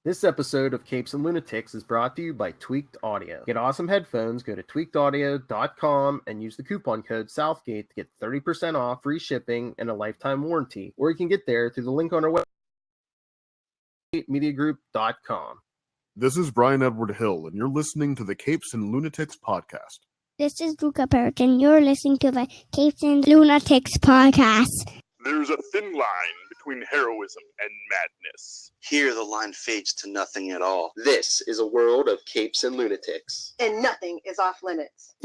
This episode of Capes and Lunatics is brought to you by Tweaked Audio. Get awesome headphones, go to tweakedaudio.com and use the coupon code Southgate to get 30% off, free shipping, and a lifetime warranty. Or you can get there through the link on our website, mediagroup.com. This is Brian Edward Hill, and you're listening to the Capes and Lunatics podcast. This is Luca Parrott, and you're listening to the Capes and Lunatics podcast. There's a thin line between heroism and madness. Here the line fades to nothing at all. This is a world of Capes and Lunatics. And nothing is off limits.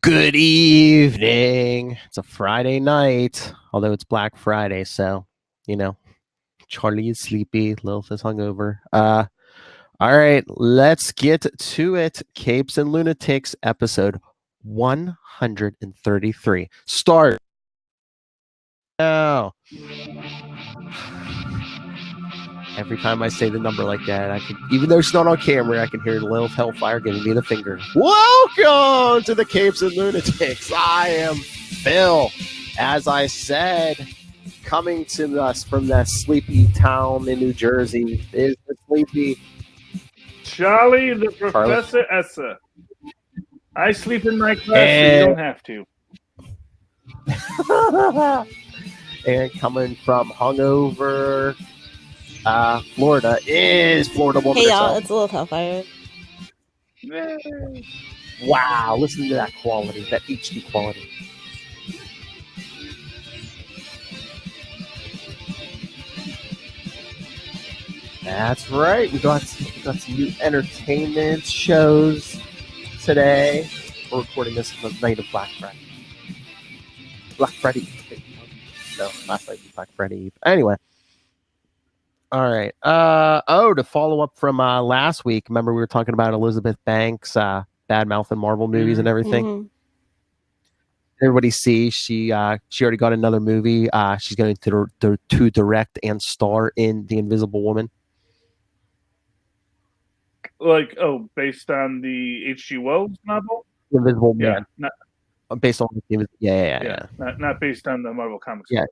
Good evening. It's a Friday night, although it's Black Friday, so, Charlie is sleepy, Lilith is hungover. All right, let's get to it. Capes and Lunatics, episode 133. Start now. Every time I say the number like that, I can, even though it's not on camera, I can hear Lilith Hellfire giving me the finger. Welcome to the Capes and Lunatics. I am Phil. As I said, coming to us from that sleepy town in New Jersey is the sleepy Charlie, the Professor Essa. I sleep in my class, so you don't have to. And coming from hungover Florida is Florida woman. Hey y'all, it's Lilith Hellfire. Wow, listen to that quality, that HD quality. That's right. We got some new entertainment shows today. We're recording this on the night of Black Friday. Black Friday Eve. No, last night was Black Friday Eve. Anyway. All right. To follow up from last week, remember we were talking about Elizabeth Banks, bad mouth and Marvel movies and everything. Mm-hmm. Everybody sees she already got another movie. She's going to direct and star in The Invisible Woman. Based on the H.G. Wells novel? The Invisible Man. Not based on yeah. Not based on the Marvel Comics. Yeah.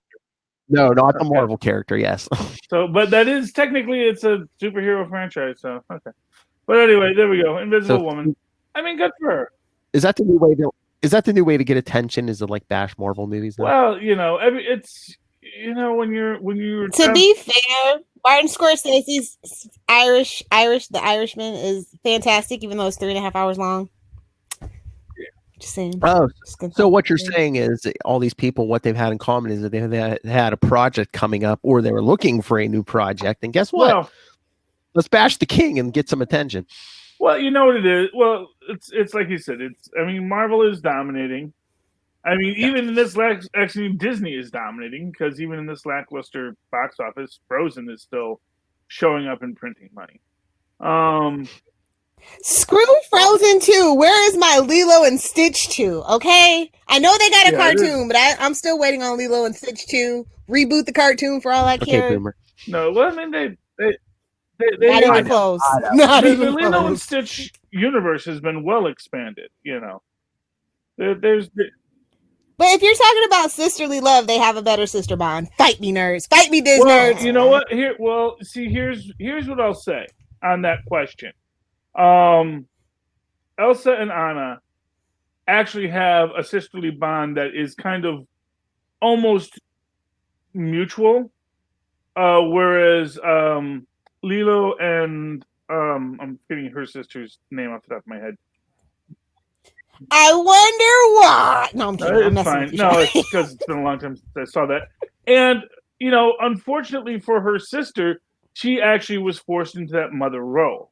No, not the Marvel character, yes. So, but that is technically it's a superhero franchise, so okay. But anyway, there we go. Invisible Woman. I mean, good for her. Is that the new way to get attention? Is to bash Marvel movies now? Well, it's when you're to be fair, Martin Scorsese's The Irishman is fantastic, even though it's 3.5 hours long. Just saying. Oh, so what you're saying is all these people, what they've had in common is that they had a project coming up, or they were looking for a new project, and guess what? Well, let's bash the king and get some attention. Well, you know what it is. Well, it's like you said. Marvel is dominating. Even in this actually Disney is dominating, because even in this lackluster box office, Frozen is still showing up and printing money. Screw Frozen 2. Where is my Lilo and Stitch 2? Okay, I know they got a cartoon, but I'm still waiting on Lilo and Stitch 2. Reboot the cartoon for all I care. Boomer. No, well, they not even close. Not the even Lilo close. and Stitch universe has been well expanded. There's. But if you're talking about sisterly love, they have a better sister bond. Fight me, nerds. Fight me, Diz nerds. You know what? Here's what I'll say on that question. Elsa and Anna actually have a sisterly bond that is kind of almost mutual, whereas Lilo and I'm getting her sister's name off the top of my head. I wonder why. No, I'm kidding. It's fine. No, it's because it's been a long time since I saw that. And, unfortunately for her sister, she actually was forced into that mother role.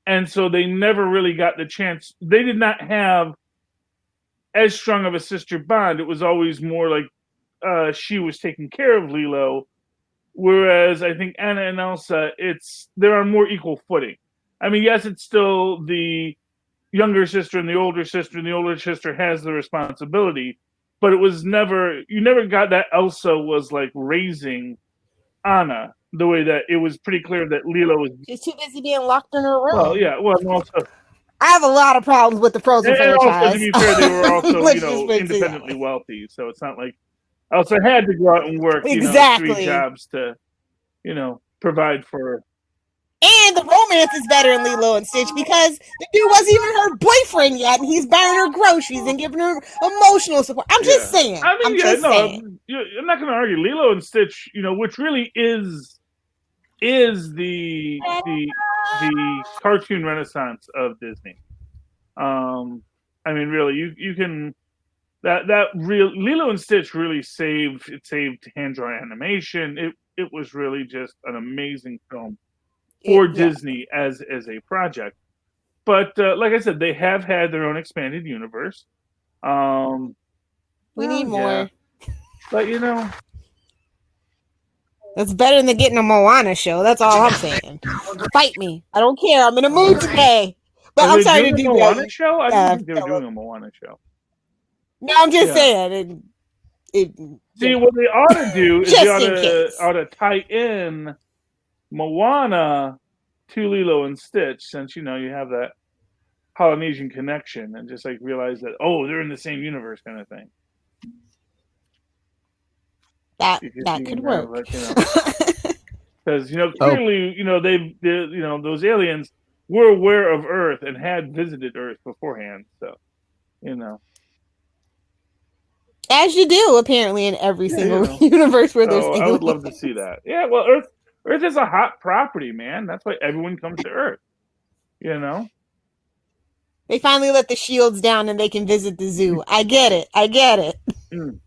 And so they never really got the chance. They did not have as strong of a sister bond. It was always more like she was taking care of Lilo. Whereas I think Anna and Elsa, they're on more equal footing. Yes, it's still the younger sister and the older sister, and the older sister has the responsibility, but you never got that Elsa was raising Anna the way that it was pretty clear that Lilo was. She's too busy being locked in her room. Well, yeah. Well, and also, I have a lot of problems with the Frozen franchise. Also, to be fair, they were also independently wealthy, so it's not like Elsa had to go out and work 3 jobs to provide for. And the romance is better in Lilo and Stitch because the dude wasn't even her boyfriend yet, and he's buying her groceries and giving her emotional support. I'm just saying. I mean, I'm not going to argue. Lilo and Stitch, which really is the cartoon renaissance of Disney. I mean, really, you can that real Lilo and Stitch really saved hand-drawn animation. It was really just an amazing film for Disney as a project. But like I said, they have had their own expanded universe. We need more. But that's better than getting a Moana show. That's all I'm saying. Fight me. I don't care. I'm in a mood today. But I'm sorry to do a Moana show. I didn't think they were doing a Moana show. No, I'm just saying. See, what they ought to do is they ought to tie in Moana to Lilo and Stitch, since you have that Polynesian connection, and just like realize that they're in the same universe, kind of thing. That could work. Because clearly those aliens were aware of Earth and had visited Earth beforehand, so as you do apparently in every single universe where there's aliens. I would love to see that. Yeah, well, Earth is a hot property, man. That's why everyone comes to Earth. They finally let the shields down and they can visit the zoo. I get it. Mm.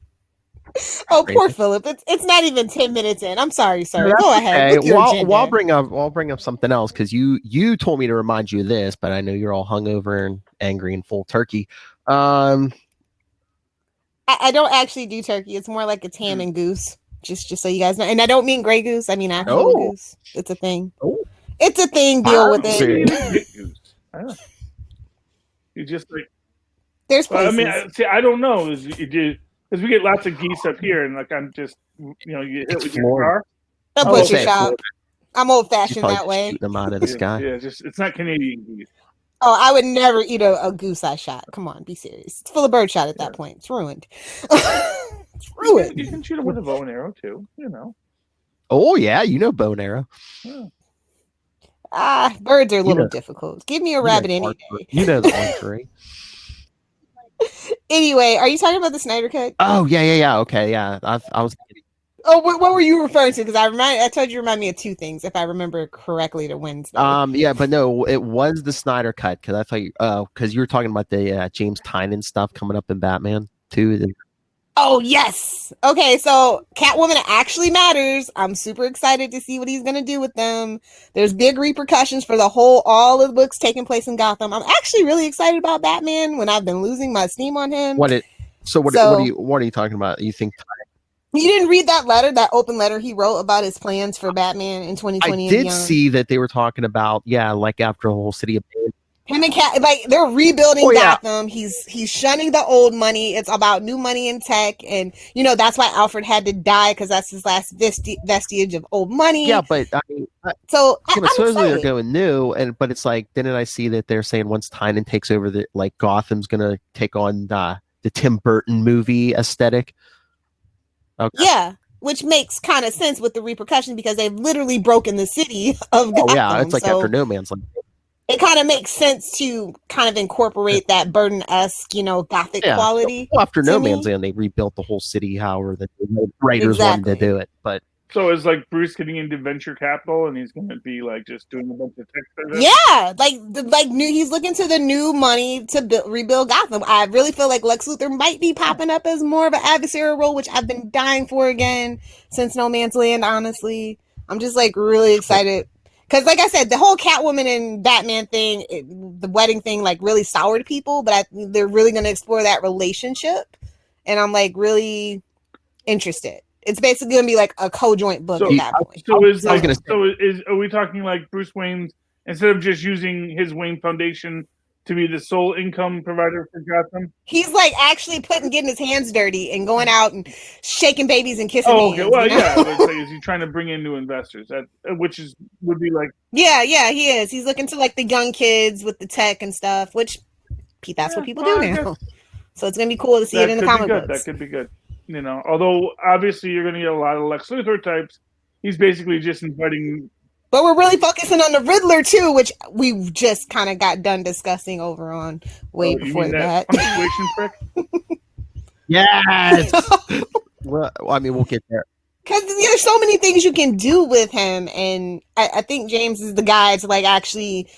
Oh, poor Philip. It's not even 10 minutes in. I'm sorry, sir. Go ahead. Okay. I'll bring up something else, because you told me to remind you of this, but I know you're all hungover and angry and full turkey. I don't actually do turkey. It's more like it's ham and goose. Just so you guys know. And I don't mean gray goose. I mean actual goose. It's a thing. It's a thing. Deal with it. You just like. There's places. I mean, I don't know. Because we get lots of geese up here, and like I'm just, you hit with your car. A butcher shop. I'm old fashioned that way. Shoot them out of the sky. Yeah, it's not Canadian geese. Oh, I would never eat a goose I shot. Come on, be serious. It's full of birdshot at that point. It's ruined. It's ruined. You can shoot them with a bow and arrow too. Oh yeah, bow and arrow. Yeah. Birds are a little difficult. Give me a rabbit any day. The archery. Anyway, are you talking about the Snyder Cut? Oh yeah. Okay, yeah. I was. Oh, what were you referring to? Because I told you to remind me of two things, if I remember correctly, to Wednesday. Yeah, but no, it was the Snyder Cut, because I thought because you were talking about the James Tynion stuff coming up in Batman 2. Oh yes. Okay, so Catwoman actually matters. I'm super excited to see what he's gonna do with them. There's big repercussions for all of the books taking place in Gotham. I'm actually really excited about Batman when I've been losing my steam on him. What are you talking about? You think? You didn't read that letter, that open letter he wrote about his plans for Batman in 2020? I did see that they were talking about, like after the whole city of him and Cat, like they're rebuilding Gotham. He's shunning the old money. It's about new money in tech, and that's why Alfred had to die, because that's his last vestige of old money. Yeah, but I mean, supposedly they're going new, but it's like, didn't I see that they're saying once Tynion takes over, Gotham's gonna take on the Tim Burton movie aesthetic? Okay. Yeah, which makes kind of sense with the repercussions, because they've literally broken the city of Gotham. Oh yeah, it's like after No Man's Land. It kind of makes sense to kind of incorporate that Burton-esque, Gothic quality. Well, after No Man's Land, they rebuilt the whole city, however the writers wanted to do it. But so is like Bruce getting into venture capital, and he's going to be like just doing a bunch of tech service? Yeah, he's looking to the new money to rebuild Gotham. I really feel like Lex Luthor might be popping up as more of an adversarial role, which I've been dying for again since No Man's Land. Honestly, I'm just really excited. Because, like I said, the whole Catwoman and Batman thing, the wedding thing, really soured people. But they're really going to explore that relationship. And I'm, really interested. It's basically going to be, a co-joint book at that point. Are we talking, Bruce Wayne's, instead of just using his Wayne Foundation to be the sole income provider for Gotham? He's, actually getting his hands dirty and going out and shaking babies and kissing hands. Okay. Well, yeah. Is he trying to bring in new investors? Would be like... Yeah, he is. He's looking to, the young kids with the tech and stuff, which that's what people do now. So it's going to be cool to see it in the comic books. That could be good. Although, obviously, you're going to get a lot of Lex Luthor types He's basically just inviting. But we're really focusing on the Riddler too, which we just kind of got done discussing over on way before you mean that. punctuation prick? Yes. Well, I mean, we'll get there. Because there's so many things you can do with him, and I think James is the guy to like actually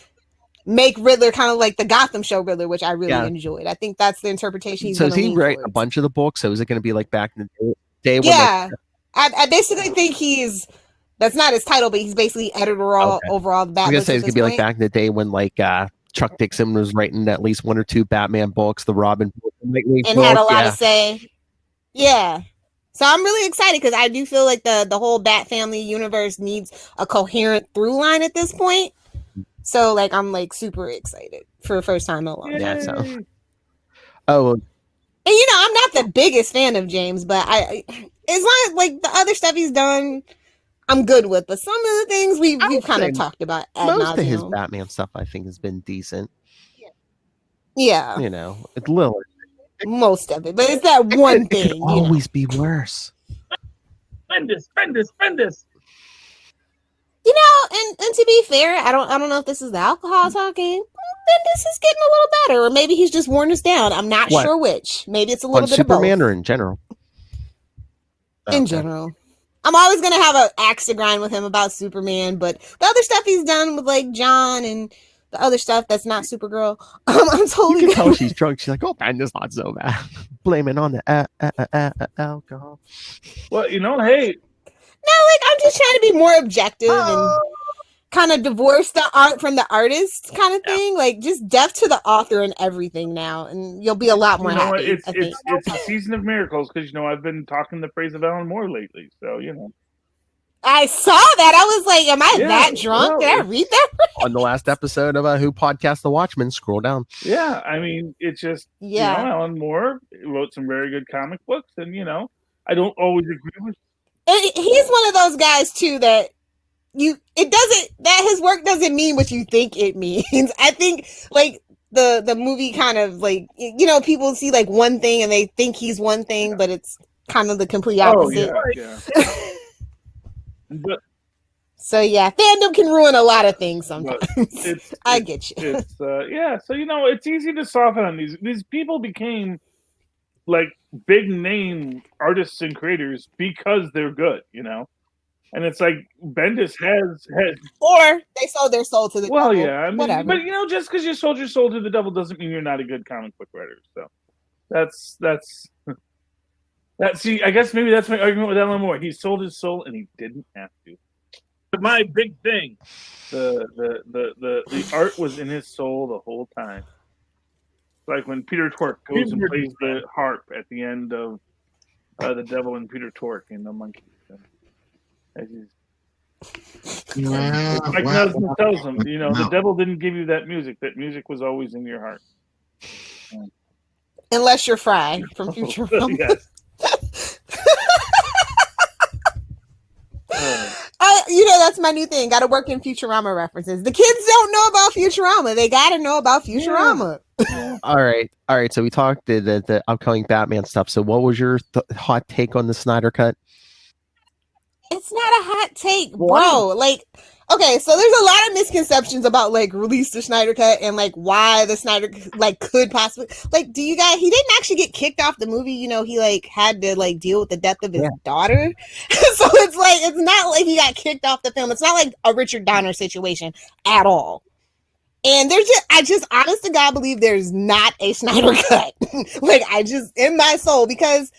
make Riddler kind of like the Gotham show Riddler, which I really enjoyed. I think that's the interpretation he's So going to is he lean write towards. a bunch of the books? So is it going to be like back in the day? When, Yeah, I basically think he's. That's not his title, but he's basically editor overall. The I was Bat gonna say it's gonna be like back in the day when like Chuck Dixon was writing at least 1 or 2 Batman books, the Robin book, and had a lot to say. Yeah, so I'm really excited because I do feel like the whole Bat Family universe needs a coherent through line at this point. So like I'm like super excited for the first time in a long time. Yeah. So, and you know I'm not the biggest fan of James, but I as long as like the other stuff he's done. I'm good with, but some of the things we've kind of talked about. Most of his Batman stuff, I think, has been decent. Yeah, you know, it's little. Most of it, but it's that one thing. It could always be worse. Bendis. You know, and to be fair, I don't know if this is the alcohol talking. Bendis is getting a little better, or maybe he's just worn us down. I'm not sure which. Maybe it's a little bit Superman of both. or in general. In general. I'm always going to have an axe to grind with him about Superman, but the other stuff he's done with like John and the other stuff that's not Supergirl, I'm totally. You can tell she's drunk. She's like, "Oh, man, it's not so bad." Blaming on the alcohol. Well, you know, hey. No, like I'm just trying to be more objective and kind of divorce the art from the artist, kind of thing. Like just deaf to the author and everything now, and you'll be a lot more happy. It's a season of miracles because you know I've been talking the praise of Alan Moore lately, so you know. I saw that. I was like, "Am I that drunk? Did I read that?" On the last episode of Who Podcast the Watchmen, scroll down. Yeah, I mean, it's just you know, Alan Moore wrote some very good comic books, and you know, I don't always agree with. He's one of those guys too that his work doesn't mean what you think it means. I think like the movie kind of like, you know, people see like one thing and they think he's one thing, but it's kind of the complete opposite. But, so yeah, fandom can ruin a lot of things sometimes. I get you. It's so you know, it's easy to soften on these people became like big name artists and creators because they're good, you know. And it's like Bendis has or they sold their soul to the devil. Well, yeah, I mean, whatever. But you know, just because you sold your soul to the devil doesn't mean you're not a good comic book writer. So that's see, I guess maybe that's my argument with Alan Moore. He sold his soul and he didn't have to. But my big thing, the art was in his soul the whole time. Like when Peter Tork goes and plays the harp at the end of The Devil and Peter Tork in The Monkey. Mike Nesmith tells him, you know, the devil didn't give you that music. That music was always in your heart. Unless you're Fry from Futurama. Yes. You know, that's my new thing. Got to work in Futurama references. The kids don't know about Futurama. They got to know about Futurama. Yeah. All right. So we talked the upcoming Batman stuff. So what was your hot take on the Snyder Cut? It's not a hot take, bro. Like, okay, so there's a lot of misconceptions about like release the Snyder Cut and like why the Snyder like could possibly like. Do you guys? He didn't actually get kicked off the movie. You know, he like had to like deal with the death of his daughter. So it's like it's not like he got kicked off the film. It's not like a Richard Donner situation at all. And I just honest to God believe there's not a Snyder Cut. Like I just in my soul because.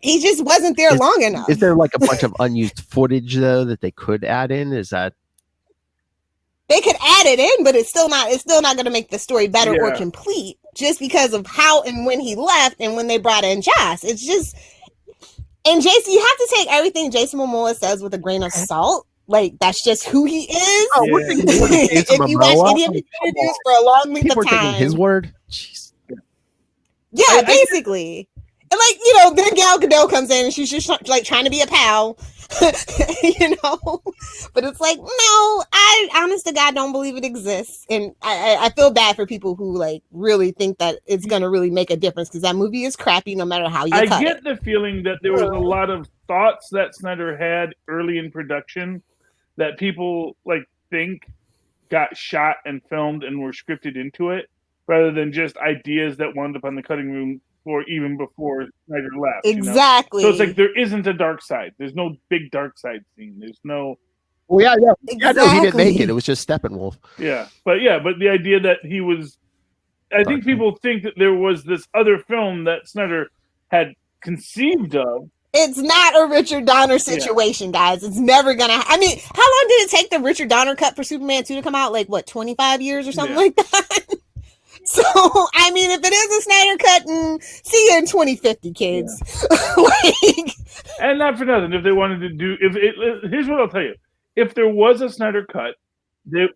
He just wasn't there long enough. Is there like a bunch of unused footage though that they could add in? Is that they could add it in, but it's still not going to make the story better or complete just because of how and when he left and when they brought in Joss. It's just and Jason, you have to take everything Jason Momoa says with a grain of salt. Like that's just who he is. Oh, if you watch any of his interviews for a long length of time, taking his word. Jeez. Yeah, basically. And then Gal Gadot comes in and she's just like trying to be a pal, But it's like, no, I honest to God don't believe it exists, and I feel bad for people who like really think that it's gonna really make a difference because that movie is crappy no matter how you cut it. I get the feeling that there was a lot of thoughts that Snyder had early in production that people like think got shot and filmed and were scripted into it, rather than just ideas that wound up on the cutting room floor even before Snyder left. Exactly. So it's like there isn't a dark side. There's no big dark side scene. There's no. Well, yeah. Exactly. Yeah, no, he didn't make it. It was just Steppenwolf. Yeah, but the idea that he was, I think people think that there was this other film that Snyder had conceived of. It's not a Richard Donner situation, guys. It's never gonna. I mean, how long did it take the Richard Donner cut for Superman 2 to come out? Like what, 25 years or something like that? So, I mean, if it is a Snyder cut, see you in 2050, kids. And not for nothing, if they wanted to do, here's what I'll tell you: if there was a Snyder cut, they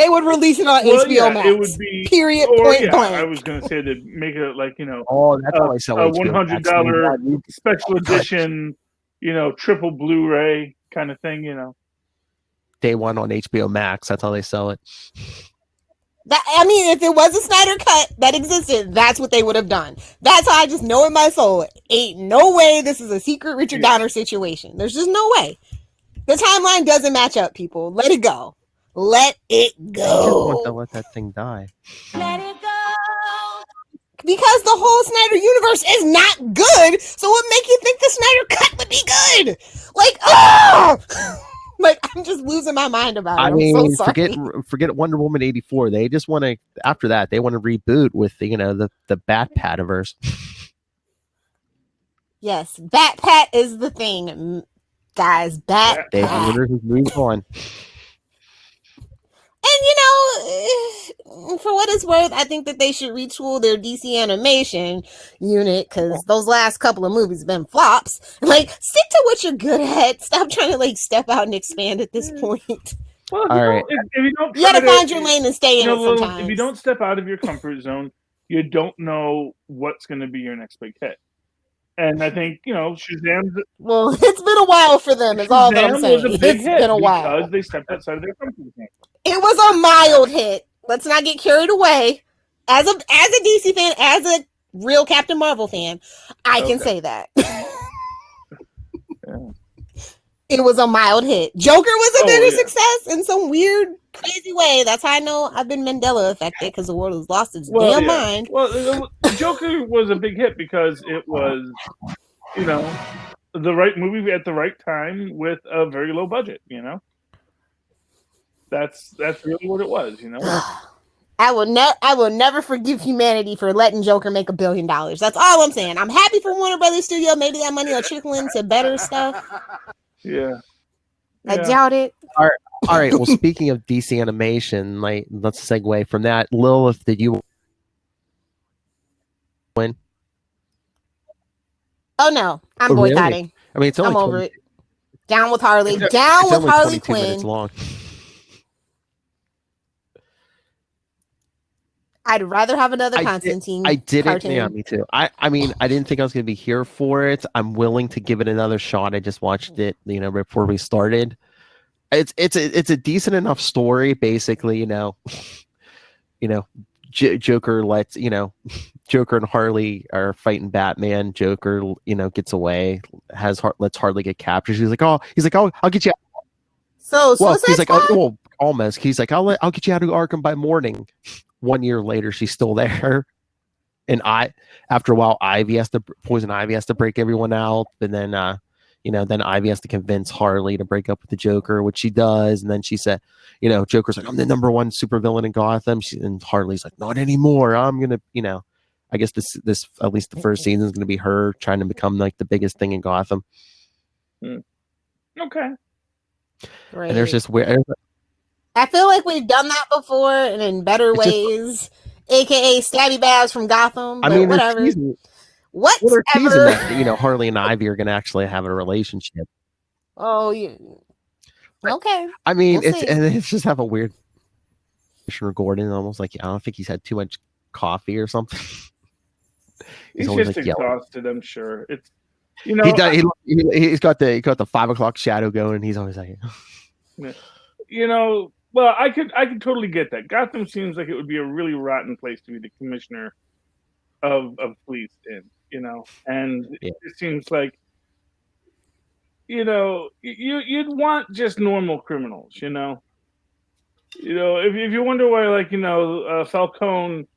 would release it on HBO Max. It would be period. Point blank. I was going to say they'd make it like that's how I sell a $100 special edition, triple Blu-ray kind of thing. Day one on HBO Max. That's how they sell it. If it was a Snyder cut that existed, that's what they would have done. That's how I just know in my soul. Ain't no way this is a secret Richard Donner situation. There's just no way. The timeline doesn't match up, people. Let it go. Let it go. I just want to let that thing die. Let it go. Because the whole Snyder universe is not good. So what make you think the Snyder cut would be good? Like, I'm just losing my mind about it. I'm so sorry. Forget Wonder Woman 84. They just want to, after that, they want to reboot with the Bat Pataverse. Yes, Bat Pat is the thing, guys. Bat They Pat. moved on. And for what it's worth, I think that they should retool their DC animation unit because those last couple of movies have been flops. Like, stick to what you're good at. Stop trying to step out and expand at this point. Well, if you don't, you gotta find your lane and stay in it sometimes. If you don't step out of your comfort zone, you don't know what's going to be your next big hit. And I think Shazam. Well, it's been a while for them. Is all that I'm saying. Was a big hit been a while because they stepped outside of their comfort zone. It was a mild hit. Let's not get carried away. As a DC fan, as a real Captain Marvel fan, I can say that. It was a mild hit. Joker was a bigger success in some weird, crazy way. That's how I know I've been Mandela affected because the world has lost its damn mind. Well, Joker was a big hit because it was, the right movie at the right time with a very low budget. That's really what it was. I will never forgive humanity for letting Joker make $1 billion. That's all I'm saying. I'm happy for Warner Brothers Studio. Maybe that money will trickle into better stuff. Yeah. I doubt it. All right. Well, speaking of DC animation, let's segue from that. Lilith, did you win? Oh no, I'm boycotting. Really? It's only I'm over it. Down with Harley. Down with Harley Quinn. Long. I'd rather have another Constantine. I didn't. Cartoon. Yeah, me too. I didn't think I was going to be here for it. I'm willing to give it another shot. I just watched it, before we started. It's a decent enough story. Basically, Joker lets Joker and Harley are fighting Batman. Joker, gets away. Lets Harley get captured. He's like, I'll get you out. So he's like, almost. He's like, I'll get you out of Arkham by morning. 1 year later, she's still there, and after a while, Poison Ivy has to break everyone out, and then then Ivy has to convince Harley to break up with the Joker, which she does, and then she said, Joker's like, I'm the #1 supervillain in Gotham, and Harley's like, not anymore. I'm gonna, I guess this at least the first season is gonna be her trying to become the biggest thing in Gotham. Okay. Great. And there's just weird. I feel like we've done that before and in better ways, aka Stabby Babs from Gotham. But whatever. Whatever. That, Harley and Ivy are going to actually have a relationship. Oh, yeah. Okay. It's just have a weird. Commissioner Gordon almost like I don't think he's had too much coffee or something. He's He's always just like yelling. exhausted. I'm sure it's you know He's got the 5 o'clock shadow going. He's always like, you know. Well, I could totally get that. Gotham seems like it would be a really rotten place to be the commissioner of police in, you know, and Yeah. it seems like, you know, you'd want just normal criminals, you know. You know, if you wonder why, like, you know, Falcone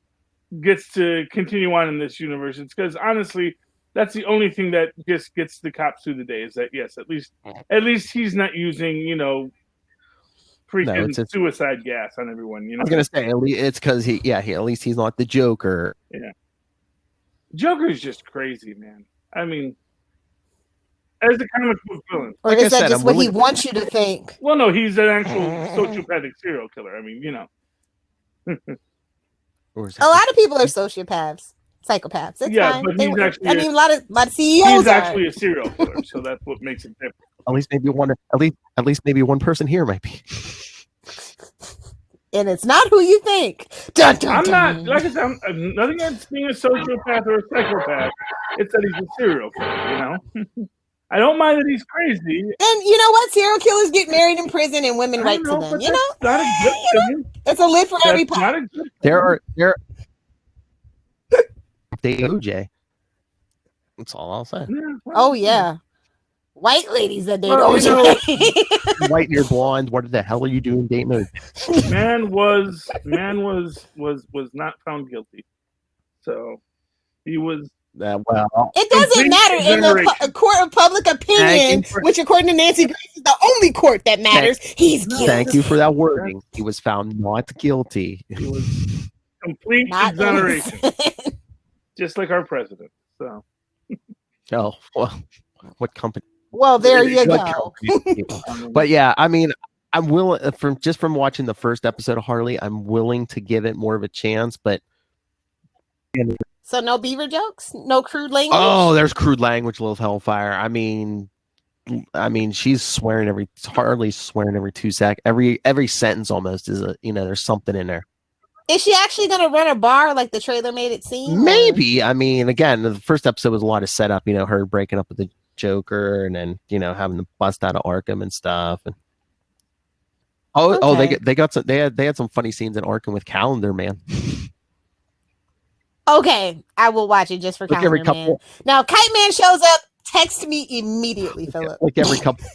gets to continue on in this universe, it's because honestly, that's the only thing that just gets the cops through the day. Is that yes, at least he's not using, you know, freaking it's suicide gas on everyone. You know, I was gonna say at least it's because at least he's not the Joker. Yeah, Joker's just crazy, man. I mean, as a comic book villain, Or Like is I that said, just I'm what he willing- wants you to think? well, no, he's an actual sociopathic serial killer. I mean, you know, Or is A lot of people are sociopaths, psychopaths. It's Yeah, fine. but he's actually a lot of CEOs he's are. actually a serial killer, so that's what makes it different. at least maybe one person here might be. And it's not who you think. Dun, dun, I'm dun. not, like I said, I'm nothing against being a sociopath or a psychopath. It's that he's a serial killer, you know? I don't mind that he's crazy. And you know what? Serial killers get married in prison and women I write know, to them. but You know? that's not a good thing. It's a lid for every That's pot. not a good There they OJ. That's all I'll say. Yeah, well, Oh, yeah. White ladies that date Well, you OJ. White and you're blonde. What the hell are you doing dating OJ? Man was not found guilty. So he was Well, It doesn't Complete matter in the exoneration. court of public opinion, Thank you for- which according to Nancy Grace is the only court that matters. He's guilty. thank you for that wording. He was found not guilty. he was complete Not exoneration, innocent. just like our president. So Oh, well, what company? Well, there you what go. company- But yeah, I mean, I'm willing from watching the first episode of Harley, I'm willing to give it more of a chance. But So no beaver jokes, no crude language. oh, there's crude language, Lil Hellfire. I mean, she's swearing Harley's swearing every 2 seconds. Every sentence almost is there's something in there. Is she actually gonna run a bar like the trailer made it seem? Maybe. I mean, again, the first episode was a lot of setup. Her breaking up with the Joker, and then having to bust out of Arkham and stuff. And Okay. they had some funny scenes in Arkham with Calendar Man. Okay, I will watch it just for Like every Calendar Man. couple, Now, Kite Man shows up. Text me immediately, Philip. like every couple.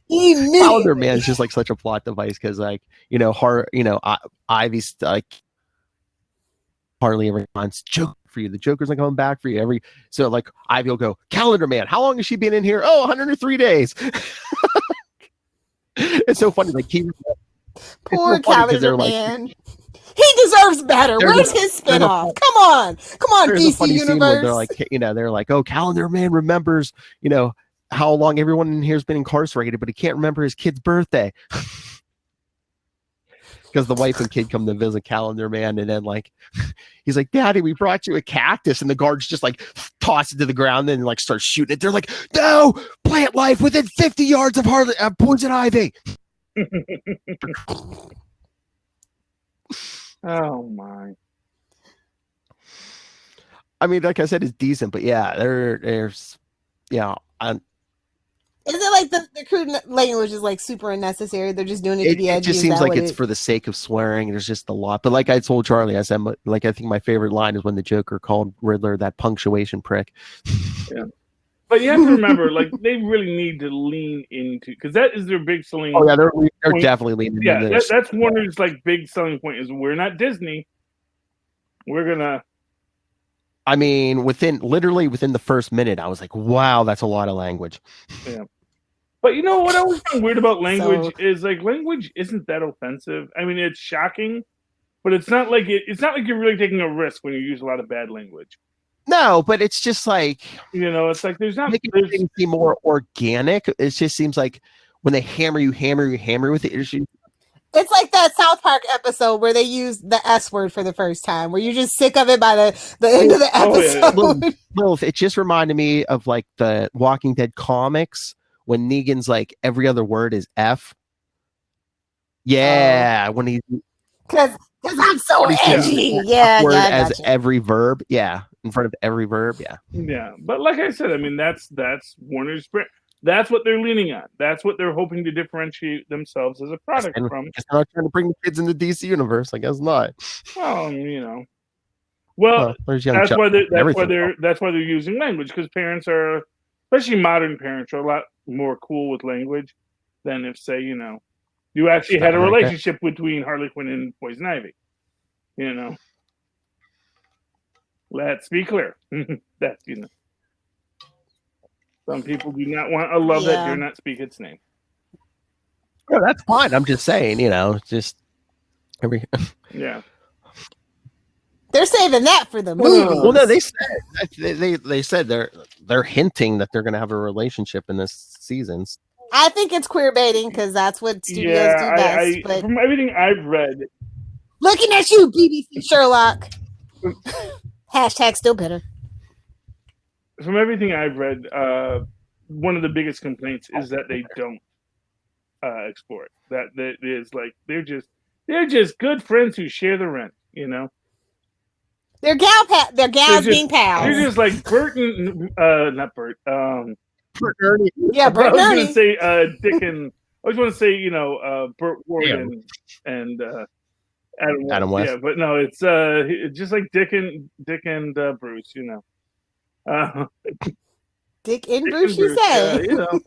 Immediately. Calendar Man is just like such a plot device because Ivy's like Harley every month Joker for you. The Joker's not coming back for you so like Ivy will go, Calendar Man, how long has she been in here? Oh, 103 days. It's so funny. Like Poor it's so funny 'cause Calendar they're like- Man. He deserves better. There's Where's a- his there's a- spinoff? Come on, there's a DC funny scene where Universe. they're like, oh, Calendar Man remembers, how long everyone in here has been incarcerated, but he can't remember his kid's birthday. Because the wife and kid come to visit Calendar Man, and then like he's like, Daddy, we brought you a cactus, and the guards just like toss it to the ground and like start shooting it. They're like, no, plant life within 50 yards of poison ivy. oh my. I mean, like I said, it's decent, but yeah, there's Is it like the crude language is like super unnecessary? They're just doing it to be edgy. it just Is seems that like what it's for the sake of swearing. There's just a lot. But like I told Charlie, I said, like, I think my favorite line is when the Joker called Riddler that punctuation prick. But you have to remember, like, they really need to lean into, because that is their big selling. Oh yeah, they're point. definitely leaning Yeah, into this. that's Warner's like big selling point is we're not Disney. We're gonna. I mean, within the first minute, I was like, wow, that's a lot of language. Yeah. But you know what I always find weird about language is like language isn't that offensive. I mean, it's shocking, but it's not like it's not like you're really taking a risk when you use a lot of bad language. No, but it's just like It's like there's not making things seem more organic. It just seems like when they hammer you with the issue. It's like that South Park episode where they use the S word for the first time, where you're just sick of it by the end of the episode. Well, it just reminded me of like the Walking Dead comics when Negan's like every other word is F. Yeah, when he Because I'm so What he says, edgy. Yeah, word I as gotcha. every verb. Yeah, in front of every verb. Yeah. Yeah, but like I said, I mean that's Warner's brand. That's what they're leaning on. That's what they're hoping to differentiate themselves as a product And from. guess they're not trying to bring the kids in the DC universe. I guess not. Well, you know, well, There's young that's Chuck why and everything. that's why they're using language, because parents are, especially modern parents, are a lot more cool with language than if, say, you know, you actually had a That right there. relationship between Harley Quinn and Poison Ivy. You know, let's be clear. That's, you know, some people do not want a love that Yeah. dare not speak its name. No, that's fine. I'm just saying, you know, just every. Yeah. They're saving that for the movie. Well, no, they said they're hinting that they're going to have a relationship in this season. I think it's queer baiting because that's what studios do best. But from everything I've read, looking at you, BBC Sherlock. Hashtag still bitter. from everything I've read, one of the biggest complaints is that they don't explore it. That is like they're just good friends who share the rent. You know, They're gals being pals. They're just like Bert and not Bert. Bert and Ernie. Yeah, Bert and I was Ernie. going to say Dick and I was going to say, you know, Burt Ward and Adam West. Yeah, but no, it's just like Dick and Bruce, you know. Dick and Bruce, you say? You know.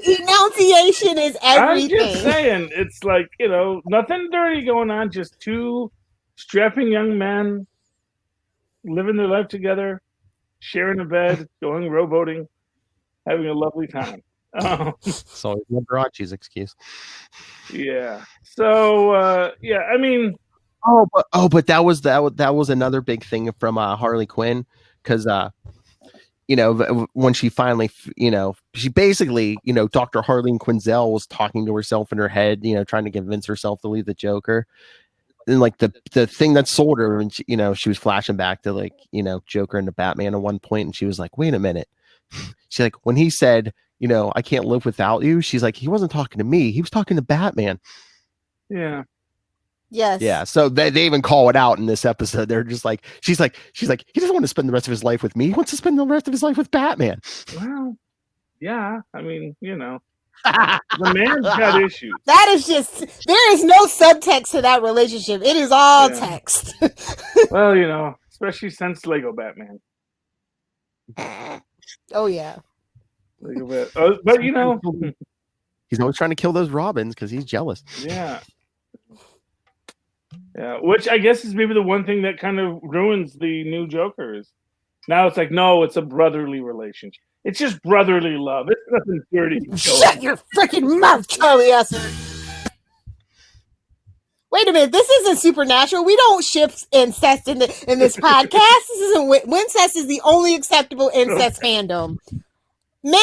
Enunciation is everything. I'm just saying, it's like, you know, nothing dirty going on. Just two strapping young men living their life together, sharing a bed, going rowboating, having a lovely time. It's always Liberace's excuse. Yeah. So yeah, I mean, but that was another big thing from Harley Quinn, because you know, when she finally, you know, she basically, you know, Dr. Harleen Quinzel was talking to herself in her head, you know, trying to convince herself to leave the Joker. And like the thing that sold her, and you know, she was flashing back to, like, you know, Joker and the Batman at one point, and she was like, wait a minute. She's like, when he said, you know, I can't live without you, she's like, he wasn't talking to me, he was talking to Batman. Yeah. Yes. Yeah. So they even call it out in this episode. They're just like, she's like, he doesn't want to spend the rest of his life with me. He wants to spend the rest of his life with Batman. Well, yeah. I mean, you know, the man's got issues. That is just, there is no subtext to that relationship. It is all text. Well, you know, especially since Lego Batman. Oh yeah. Lego Bat. But you know, he's always trying to kill those Robins because he's jealous. Yeah. Yeah, which I guess is maybe the one thing that kind of ruins the new Joker is now it's like, no, it's a brotherly relationship. It's just brotherly love. It's nothing dirty. Shut your freaking mouth, Charlie Esser. Wait a minute, this isn't Supernatural. We don't ship incest in this podcast. This isn't Wincest is the only acceptable incest fandom. Maybe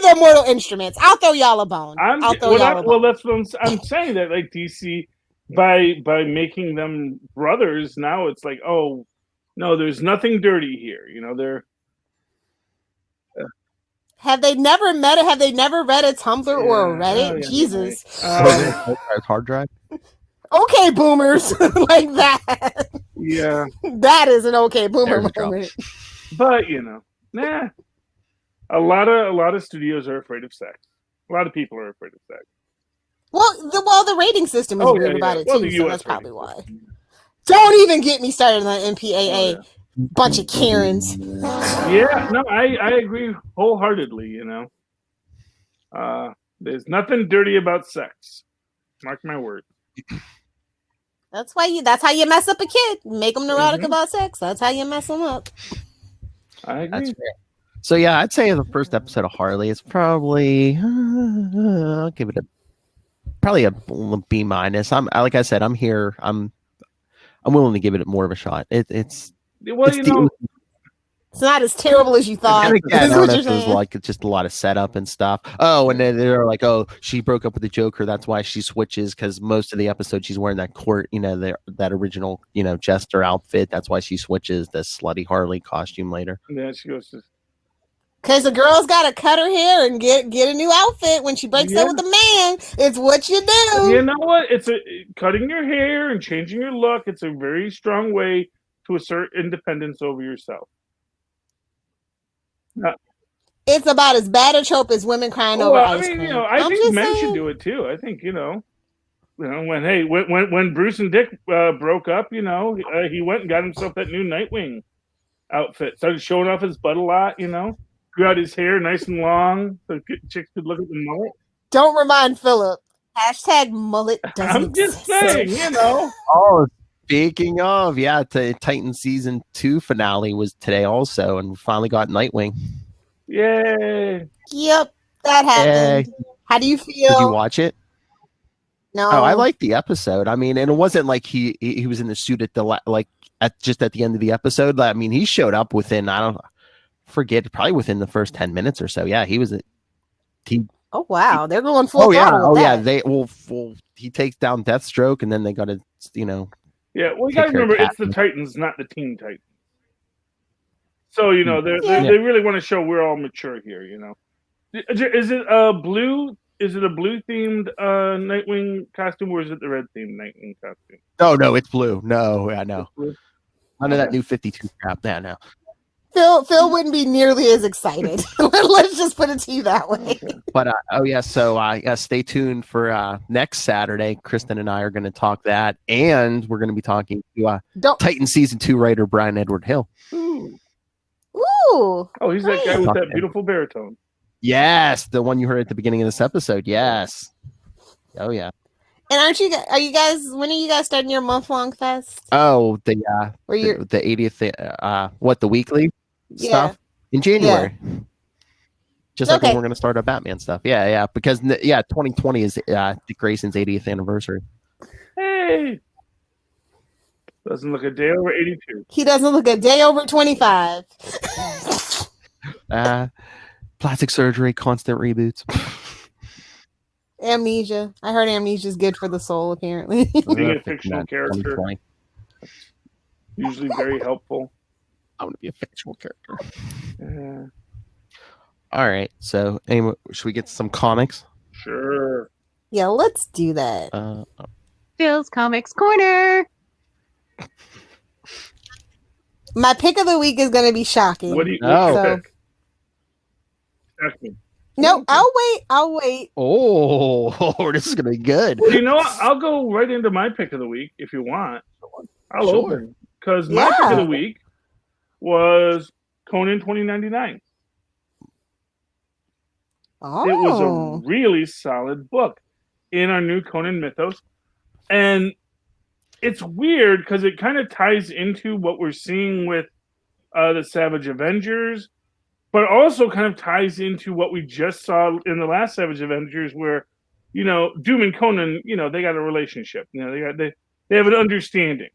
the Mortal Instruments. I'll throw y'all a bone. Well, that's what I'm saying, that like DC by making them brothers, now it's like, oh no, there's nothing dirty here. You know, they're have they never met it? Have they never read a Tumblr or a Reddit? Jesus. Hard drive. Okay, boomers. Like that. Yeah. That is an okay boomer moment. But you know, nah. A lot of studios are afraid of sex. A lot of people are afraid of sex. Well, the rating system is weird about it too, so that's probably why. Don't even get me started on MPAA. Bunch of Karens. Yeah, no, I agree wholeheartedly. You know, there's nothing dirty about sex. Mark my word. That's how you mess up a kid. Make them neurotic about sex. That's how you mess them up. I agree. That's fair. So yeah, I'd say the first episode of Harley is probably I'll give it probably a B-. Like I said, I'm here. I'm willing to give it more of a shot. It's not as terrible as you thought. And again, I don't know if it was like just a lot of setup and stuff. Oh, and then they're like, oh, she broke up with the Joker. That's why she switches, because most of the episode she's wearing that court, you know, that original, you know, Jester outfit. That's why she switches the slutty Harley costume later. Yeah, she goes to. Because the girl's got to cut her hair and get a new outfit when she breaks up with a man. It's what you do. You know what? It's cutting your hair and changing your look. It's a very strong way to assert independence over yourself. It's about as bad a trope as women crying over ice cream. I think men should do it too. I think when Bruce and Dick broke up, he went and got himself that new Nightwing outfit. Started showing off his butt a lot. Grew out his hair nice and long so chicks could look at the mullet. Don't remind Philip. # mullet doesn't I'm just exist. saying, Oh, speaking of, the Titan season 2 finale was today also, and we finally got Nightwing. Yay! Yep, that happened. Yay. How do you feel? Did you watch it? No. Oh, I liked the episode. I mean, and it wasn't like he was in the suit at the just at the end of the episode. I mean, he showed up within probably within the first 10 minutes or so. Yeah, he was. Oh wow, they're going full. He takes down Deathstroke, and then they got to Yeah, well, you got to remember it's the Titans, not the Teen Titans. So they really want to show we're all mature here. Is it a blue? Is it a blue themed Nightwing costume, or is it the red themed Nightwing costume? No, it's blue. No, no. None of that new 52 crap. Yeah, no. Phil wouldn't be nearly as excited. Let's just put it to you that way. But so stay tuned for next Saturday. Kristen and I are going to talk that, and we're going to be talking to Titan season 2 writer Brian Edward Hill. Ooh. Oh, he's that guy with that beautiful baritone. Yes, the one you heard at the beginning of this episode. Yes. Oh yeah. And are you guys? When are you guys starting your month-long fest? Oh, the 80th. The weekly stuff in January. Yeah. Just like when we're going to start our Batman stuff. Yeah, because 2020 is Dick Grayson's 80th anniversary. Hey, doesn't look a day over 82. He doesn't look a day over 25. Plastic surgery, constant reboots. Amnesia. I heard amnesia is good for the soul, apparently. Being a fictional character. Usually very helpful. I want to be a fictional character. All right. So, anyway, should we get some comics? Sure. Yeah, let's do that. Phil's Comics Corner. My pick of the week is going to be shocking. What do you pick? No, I'll wait. Oh, this is going to be good. Well, you know what? I'll go right into my pick of the week if you want. I'll open. Because my pick of the week was Conan 2099. Oh. It was a really solid book in our new Conan mythos. And it's weird because it kind of ties into what we're seeing with the Savage Avengers, but also kind of ties into what we just saw in the last Savage Avengers where, Doom and Conan, they got a relationship. They have an understanding,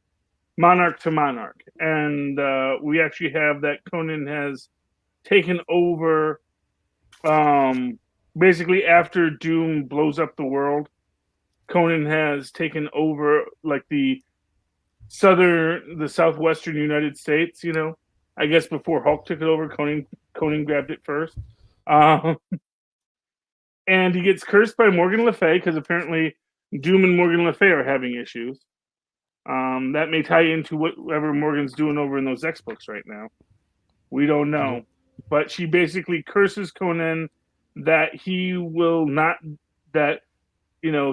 monarch to monarch. And we actually have that Conan has taken over basically after Doom blows up the world. Conan has taken over like the southwestern United States, I guess before Hulk took it over, Conan grabbed it first. And he gets cursed by Morgan Le Fay because apparently Doom and Morgan Le Fay are having issues. That may tie into whatever Morgan's doing over in those X books right now. We don't know. But she basically curses Conan that he will not,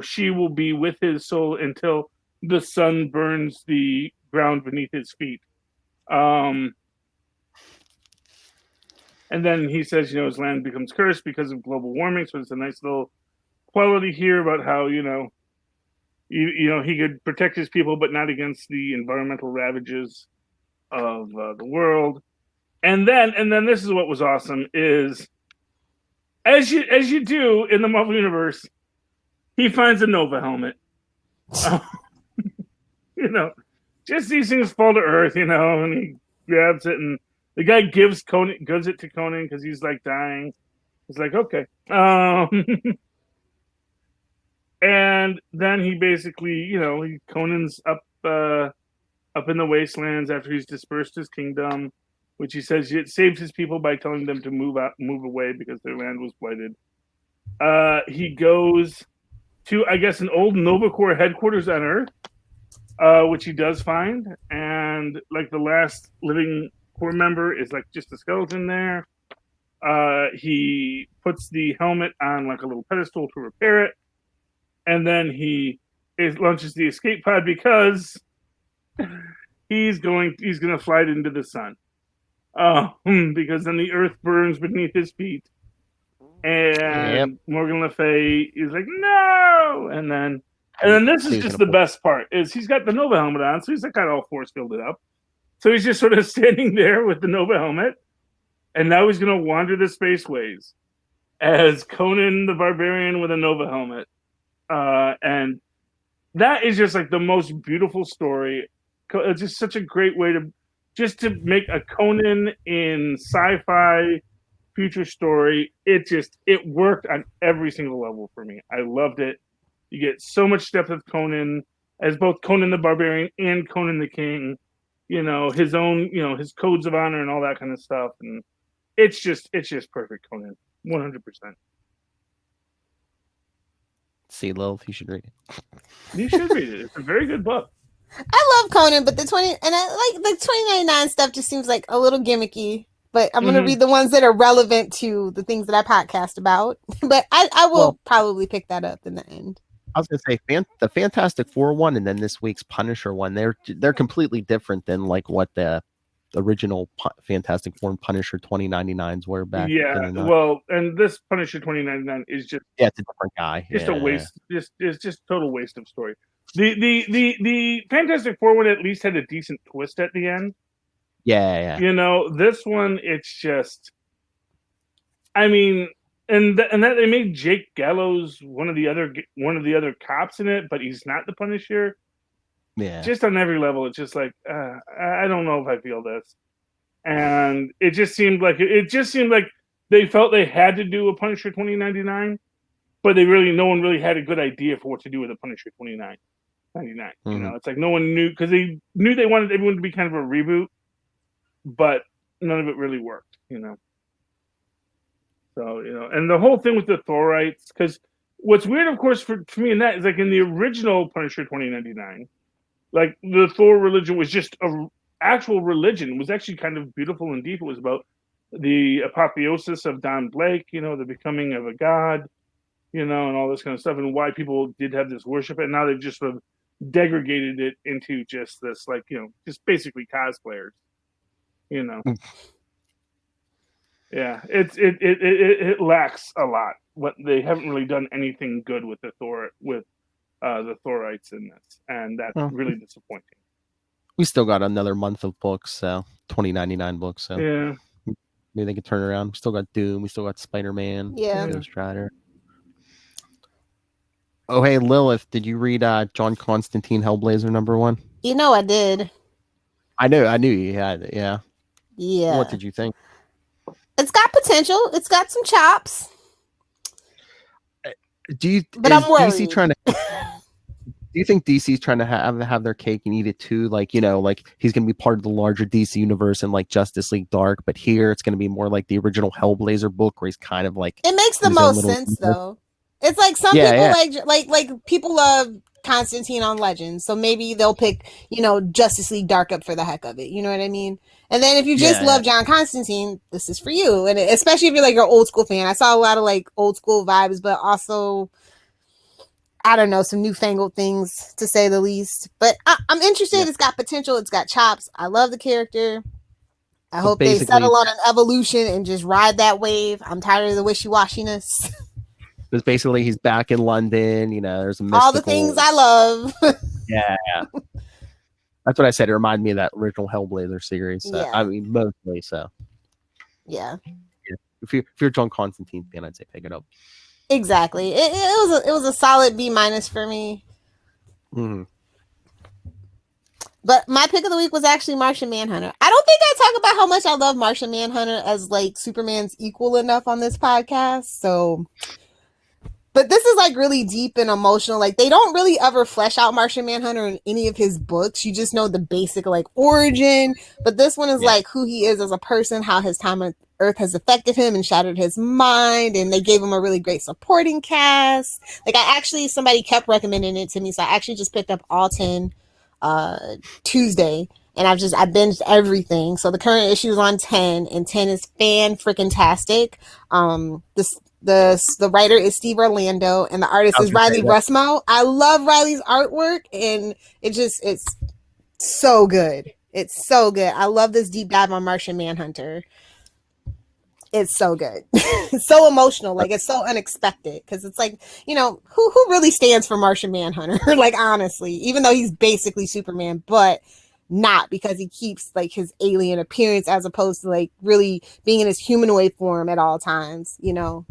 she will be with his soul until the sun burns the ground beneath his feet. And then he says, his land becomes cursed because of global warming. So it's a nice little quality here about how, he could protect his people, but not against the environmental ravages of the world. And then this is what was awesome is, as you do in the Marvel Universe, he finds a Nova helmet. Just these things fall to earth, and he grabs it, and the guy gives it to Conan because he's like dying. He's like, okay. And then he basically, Conan's up in the wastelands after he's dispersed his kingdom. which he says it saves his people by telling them to move away because their land was blighted. He goes to, I guess, an old Nova Corps headquarters on Earth, which he does find, and like the last living Corps member is like just a skeleton there. He puts the helmet on like a little pedestal to repair it, and then he launches the escape pod because he's gonna fly it into the sun. Because then the Earth burns beneath his feet, and Morgan Le Fay is like, no, and then this is just the best part is he's got the Nova helmet on, so he's like got all force fielded up, so he's just sort of standing there with the Nova helmet, and now he's gonna wander the spaceways as Conan the Barbarian with a Nova helmet, and that is just like the most beautiful story. It's just such a great way to make a Conan in sci-fi future story. It worked on every single level for me. I loved it. You get so much depth of Conan as both Conan the Barbarian and Conan the King, his own, his codes of honor and all that kind of stuff. And it's just perfect Conan, 100%. See, Lilith, you should read it. You should read it. It's a very good book. I love Conan, but the 2099 stuff just seems like a little gimmicky. But I'm going to read the ones that are relevant to the things that I podcast about. But I will probably pick that up in the end. I was going to say the Fantastic Four one, and then this week's Punisher one. They're completely different than like what the original Fantastic Four and Punisher 2099s were back. Yeah, well, and this Punisher 2099 is just it's a different guy. Just a waste. It's just total waste of story. The Fantastic Four one at least had a decent twist at the end. Yeah. This one, it's just, I mean, and that they made Jake Gallows one of the other cops in it, but he's not the Punisher. Yeah. Just on every level, it's just like I don't know if I feel this, and it just seemed like they felt they had to do a Punisher 2099, but no one really had a good idea for what to do with a Punisher 2099. It's like no one knew, because they knew they wanted everyone to be kind of a reboot, but none of it really worked. So and the whole thing with the Thorites, because what's weird, of course, for me in that is like in the original Punisher 2099. Like the Thor religion was just a actual religion. It was actually kind of beautiful and deep. It was about the apotheosis of Don Blake, the becoming of a god, and all this kind of stuff, and why people did have this worship. And now they've just sort of degraded it into just this, like, just basically cosplayers, Yeah, it lacks a lot. They haven't really done anything good with the Thorites in this, and that's really disappointing. We still got another month of books, so 2099 books. So yeah, maybe they can turn it around. We still got Doom. We still got Spider-Man. Yeah. Ghost Rider. Oh, hey, Lilith, did you read John Constantine Hellblazer #1? I did. I knew you had it. Yeah. Yeah. What did you think? It's got potential. It's got some chops. But I'm worried. DC trying to? Do you think DC's trying to have their cake and eat it too? Like, like he's going to be part of the larger DC universe and like Justice League Dark, but here it's going to be more like the original Hellblazer book, where he's kind of like. It makes the most sense though. It's like some people like people love Constantine on Legends, so maybe they'll pick Justice League Dark up for the heck of it. You know what I mean? And then if you just love John Constantine, this is for you. And especially if you're like an old school fan, I saw a lot of like old school vibes, but also I don't know, some newfangled things to say the least. But I'm interested. Yeah. It's got potential. It's got chops. I love the character. I hope they settle on an evolution and just ride that wave. I'm tired of the wishy-washiness. Because basically he's back in London, there's a mystical... all the things I love. Yeah. That's what I said. It reminded me of that original Hellblazer series. So, yeah. I mean, mostly so. Yeah. If you're a John Constantine fan, I'd say pick it up. Exactly. It was a solid B- for me. Mm-hmm. But my pick of the week was actually Martian Manhunter. I don't think I talk about how much I love Martian Manhunter as like Superman's equal enough on this podcast. So But this is like really deep and emotional. Like they don't really ever flesh out Martian Manhunter in any of his books. You just know the basic like origin. But this one is like who he is as a person, how his time on Earth has affected him and shattered his mind. And they gave him a really great supporting cast. Like somebody kept recommending it to me. So I actually just picked up all 10 Tuesday. And I binged everything. So the current issue is on 10, and 10 is fan-freaking-tastic. The writer is Steve Orlando, and the artist is Riley Russmo. I love Riley's artwork, and it's so good. It's so good. I love this deep dive on Martian Manhunter. It's so good. It's so emotional. Like, it's so unexpected because it's like, who really stands for Martian Manhunter? Like, honestly, even though he's basically Superman, but not, because he keeps like his alien appearance as opposed to like really being in his humanoid form at all times, So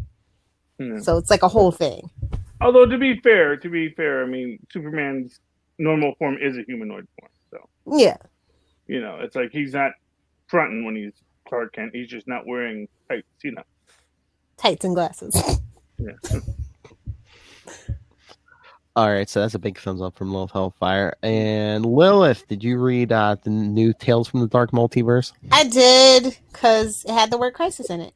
it's like a whole thing. Although to be fair, I mean, Superman's normal form is a humanoid form. So yeah, it's like he's not fronting when he's Clark Kent. He's just not wearing tights, tights and glasses. Yeah. All right, so that's a big thumbs up from Lilith Hellfire. And Lilith, did you read the new Tales from the Dark Multiverse? I did, because it had the word crisis in it.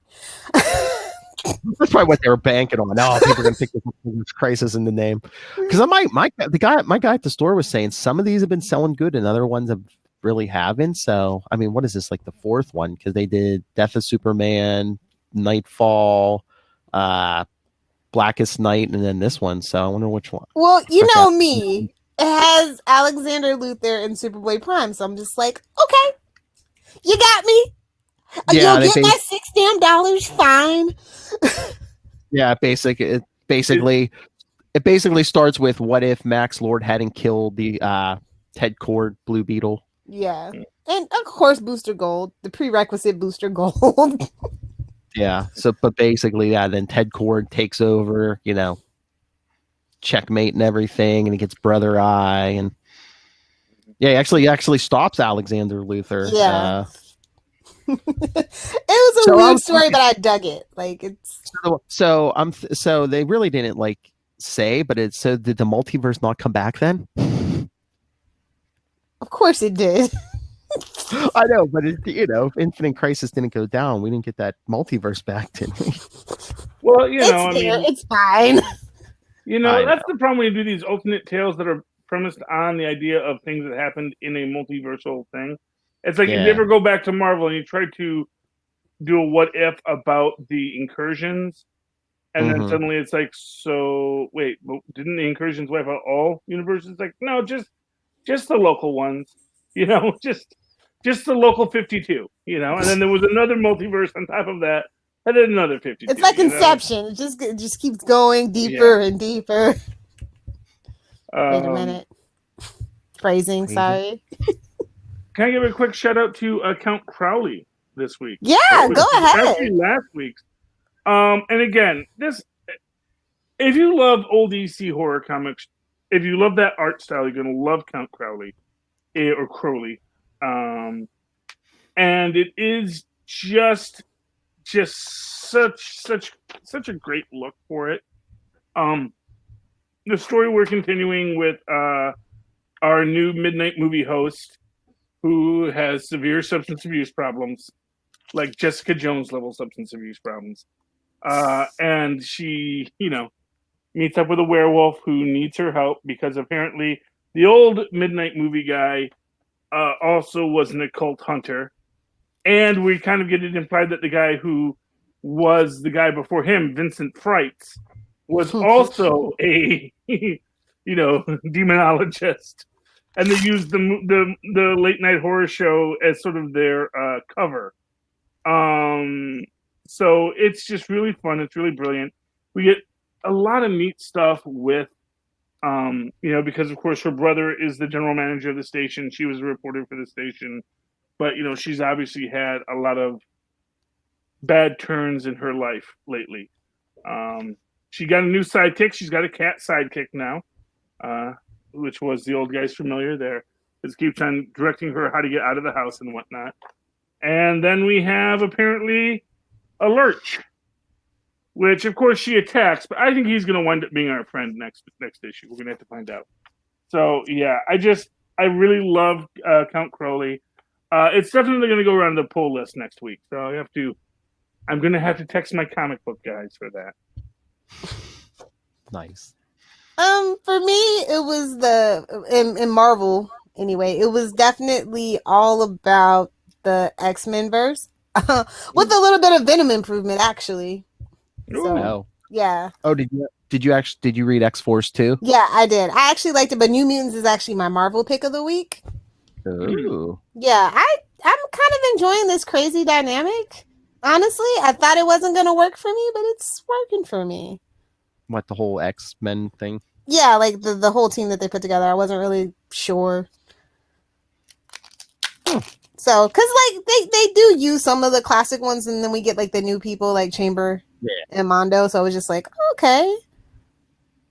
That's probably what they were banking on. Oh, people are gonna pick this crisis in the name. Because my guy at the store was saying some of these have been selling good and other ones have really haven't. So I mean, what is this, like the fourth one? Because they did Death of Superman, Nightfall, Blackest Night, and then this one. So I wonder which one. Well, me. It has Alexander Luthor and Superboy Prime, so I'm just like, okay, you got me. Yeah, you'll get my $6 fine. Yeah, it basically starts with what if Max Lord hadn't killed the Ted Cord Blue Beetle. Yeah, and of course Booster Gold, the prerequisite Booster Gold. Yeah, so but basically, then Ted Cord takes over, checkmate and everything, and he gets Brother Eye, and he actually stops Alexander Luthor. Yeah. It was a weird story, but I dug it. Like it's so they really didn't like say, but it's so did the multiverse not come back then? Of course it did. I know, but if Infinite Crisis didn't go down, we didn't get that multiverse back, did we? Well, it's fine. That's the problem when you do these alternate tales that are premised on the idea of things that happened in a multiversal thing. It's like if you ever go back to Marvel and you try to do a what if about the incursions, and then suddenly it's like, so wait, didn't the incursions wipe out all universes? Like, no, just the local ones, just the local 52, and then there was another multiverse on top of that, and then another 52. It's like Inception. It just keeps going deeper and deeper. Wait a minute. Phrasing, sorry. Can I give a quick shout out to Count Crowley this week? Yeah, go ahead. Actually, last week's. And again, if you love old DC horror comics, if you love that art style, you're gonna love Count Crowley or Crowley. And it is just such a great look for it. The story we're continuing with our new midnight movie host, who has severe substance abuse problems, like Jessica Jones level substance abuse problems. And she, meets up with a werewolf who needs her help because apparently the old midnight movie guy also was an occult hunter. And we kind of get it implied that the guy who was the guy before him, Vincent Freitz, was also a, demonologist. And they used the late night horror show as sort of their cover. So it's just really fun. It's really brilliant. We get a lot of neat stuff with, because of course her brother is the general manager of the station. She was a reporter for the station, but she's obviously had a lot of bad turns in her life lately. She got a new sidekick. She's got a cat sidekick now. Which was the old guy's familiar there. It keeps on directing her how to get out of the house and whatnot. And then we have apparently a lurch, which of course she attacks, but I think he's going to wind up being our friend next issue. We're going to have to find out. So yeah, I really love Count Crowley. It's definitely going to go around the pull list next week. So I'm going to have to text my comic book guys for that. Nice. For me, it was in Marvel anyway. It was definitely all about the X-Men verse, with a little bit of Venom improvement, actually. So, yeah. Oh, did you read X-Force too? Yeah, I did. I actually liked it, but New Mutants is actually my Marvel pick of the week. Ooh. Yeah, I'm kind of enjoying this crazy dynamic. Honestly, I thought it wasn't going to work for me, but it's working for me. What, the whole X-Men thing? Yeah, like the whole team that they put together. I wasn't really sure. So, because like they do use some of the classic ones, and then we get like the new people like Chamber and Mondo. So it was just like, okay.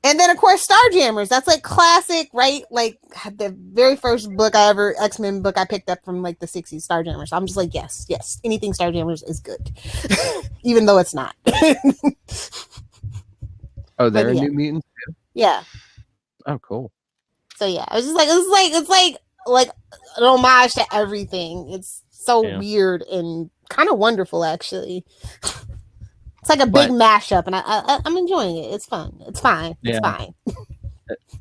And then of course Starjammers. That's like classic, right? Like the very first book X-Men book I picked up from like the 60s, Starjammers. So I'm just like, yes, anything Starjammers is good, even though it's not. Oh, they're New Mutants too? Yeah. Oh, cool. So yeah, I was just like, it's like an homage to everything. It's so weird and kind of wonderful, actually. It's like a big mashup, and I'm enjoying it. It's fun. It's fine. It's fine.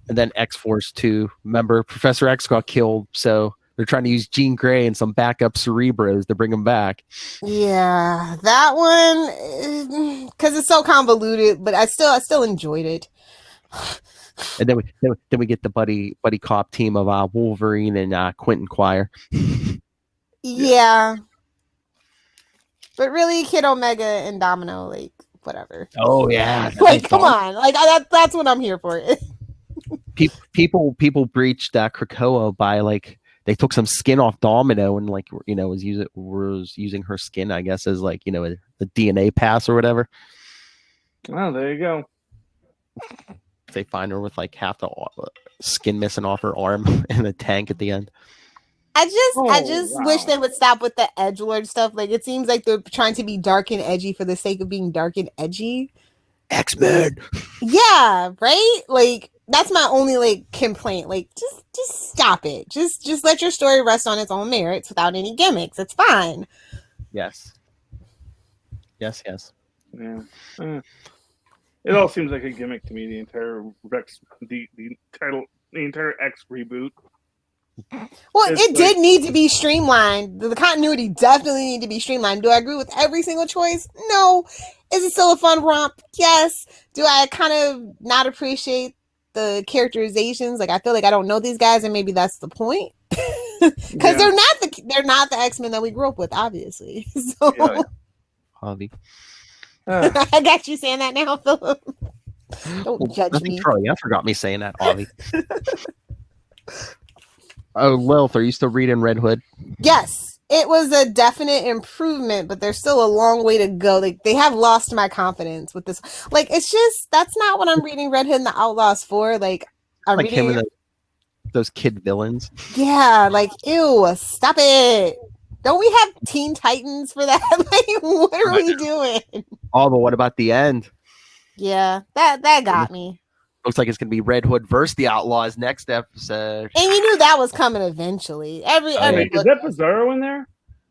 And then X-Force 2. Remember, Professor X got killed, so they're trying to use Jean Grey and some backup Cerebros to bring him back. Yeah, that one, because it's so convoluted, but I still enjoyed it. And then we get the buddy cop team of Wolverine and Quentin Quire. Yeah. But really, Kid Omega and Domino, like, whatever. Oh, yeah. Like, come on. Like, that's what I'm here for. People breached Krakoa by, like, they took some skin off Domino and, like, was using her skin, I guess, as, like, the DNA pass or whatever. Well, there you go. They find her with, like, half the skin missing off her arm in the tank at the end. I just wish they would stop with the edgelord stuff. Like, it seems like they're trying to be dark and edgy for the sake of being dark and edgy. X-Men. Yeah, right? Like, that's my only, like, complaint. Like, just stop it. Just let your story rest on its own merits without any gimmicks. It's fine. Yes. Yeah. It all seems like a gimmick to me, the entire the entire X reboot. Well, it did need to be streamlined. The continuity definitely needed to be streamlined. Do I agree with every single choice? No. Is it still a fun romp? Yes. Do I kind of not appreciate the characterizations? Like, I feel like I don't know these guys, and maybe that's the point. Because they're not the X-Men that we grew up with, obviously. So Hobby. I got you saying that now, Philip. Don't judge me. Charlie, I forgot me saying that, Avi. Oh, Lilith, are you still reading Red Hood? Yes, it was a definite improvement, but there's still a long way to go. Like, they have lost my confidence with this. Like, it's just, that's not what I'm reading Red Hood and the Outlaws for. Like, I'm like reading him and those kid villains. Yeah, like, ew, stop it. Don't we have Teen Titans for that? Like, what are we doing? Oh, but what about the end? Yeah, that got me. Looks like it's going to be Red Hood versus the Outlaws next episode. And you knew that was coming eventually. Every is that Bizarro in there?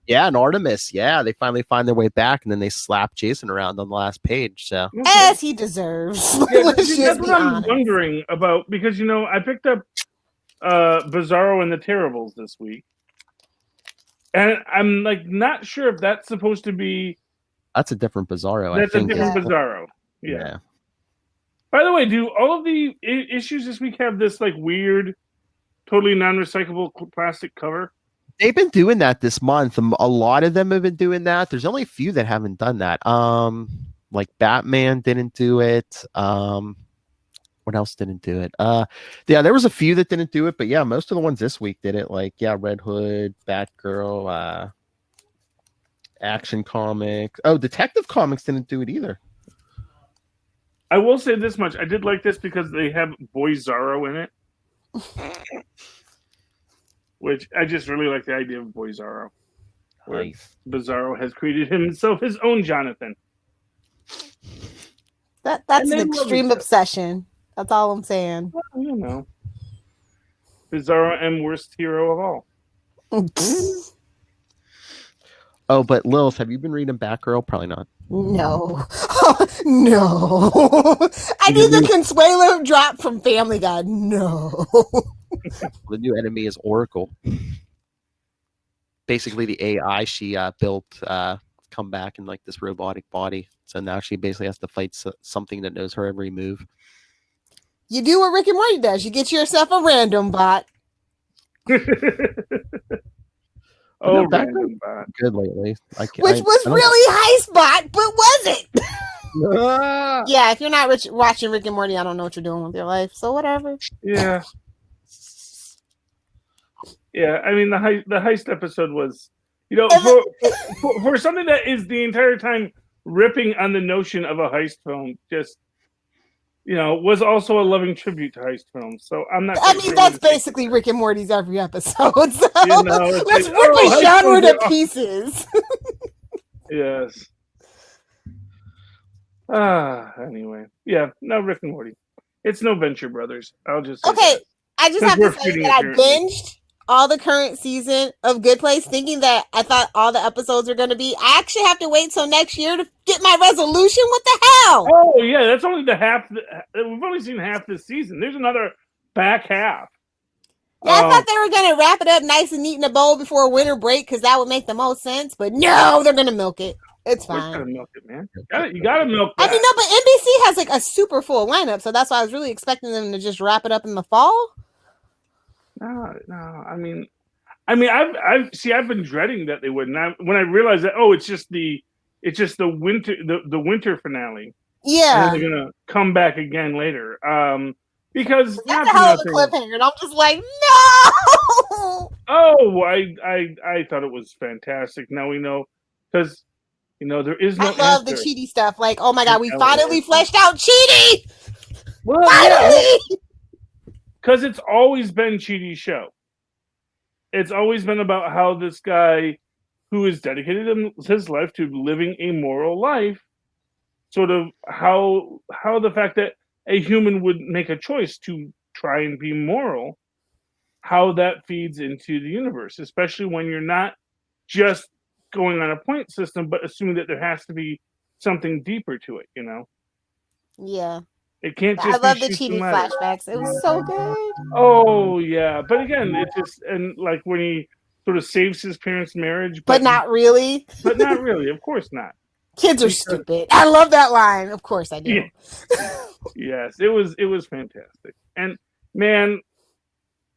Yeah, and Artemis. Yeah, they finally find their way back, and then they slap Jason around on the last page. So as he deserves. Yeah, that's what I'm wondering about, because I picked up Bizarro and the Terribles this week, and I'm like not sure if that's supposed to be. That's a different Bizarro. That's a different Bizarro. Yeah. By the way, do all of the issues this week have this like weird, totally non-recyclable plastic cover? They've been doing that this month. A lot of them have been doing that. There's only a few that haven't done that. Like Batman didn't do it. What else didn't do it? Yeah, there was a few that didn't do it, but yeah, most of the ones this week did it. Like, yeah, Red Hood, Batgirl, Action Comics. Oh, Detective Comics didn't do it either. I will say this much. I did like this because they have Boy Zorro in it. Which I just really like the idea of Boy Zorro. Nice. Bizarro has created himself his own Jonathan. That's And an they love extreme each other. obsession. That's all I'm saying. Well, you know, Bizarro and worst hero of all. Oh, but Lilith, have you been reading Batgirl? Probably not. No. No. I The need the new, Consuelo drop from Family Guy. No. the new enemy is Oracle. Basically, the AI she built come back in like this robotic body. So now she basically has to fight something that knows her every move. You do what Rick and Morty does. You get yourself a random bot. Oh, No, Batgirl's random bot. good lately. Which was really Heist Bot, but was it? Yeah, if you're not watching Rick and Morty, I don't know what you're doing with your life. So whatever. Yeah. Yeah, I mean the heist episode was, you know, for something that is the entire time ripping on the notion of a heist film, just, you know, was also a loving tribute to heist films. So I'm not. I mean, that's basically Rick and Morty's every episode. So You know, let's like, rip a genre to awesome. pieces. Yes. Anyway, yeah, no Rick and Morty. It's no Venture Brothers. I'll just say Okay. that. I just Because have we're to say feeding that I apparently. binged all the current season of Good Place, thinking that I thought all the episodes were going to be. I actually have to wait till next year to get my resolution. What the hell? Oh yeah, that's only the half. We've only seen half this season. There's another back half. Yeah, I thought they were going to wrap it up nice and neat in a bowl before winter break because that would make the most sense. But no, they're going to milk it. It's We're gonna fine. milk it, man. You gotta milk that. I mean, no, but NBC has like a super full lineup, so that's why I was really expecting them to just wrap it up in the fall. No. I mean, I've been dreading that they wouldn't. When I realized that, it's just the winter finale. Yeah, And then they're gonna come back again later. Because that's a hell of a cliffhanger, and I'm just like, no. Oh, I thought it was fantastic. Now we know, because you know there is no. I love the answer. Cheaty stuff. Like, oh my god, we finally fleshed out Cheaty. Well, finally. Because it's always been Cheaty's show. It's always been about how this guy, who has dedicated his life to living a moral life, sort of how the fact that a human would make a choice to try and be moral, how that feeds into the universe, especially when you're not just going on a point system, but assuming that there has to be something deeper to it, you know? Yeah. It can't just I love be the shoot Cheaty and ladder. flashbacks. It was so good. Oh, yeah. But again, it just, and like when he sort of saves his parents' marriage. But not really. But not really. Of course not. Kids are stupid. I love that line. Of course I do. Yeah. Yes, it was fantastic. And man,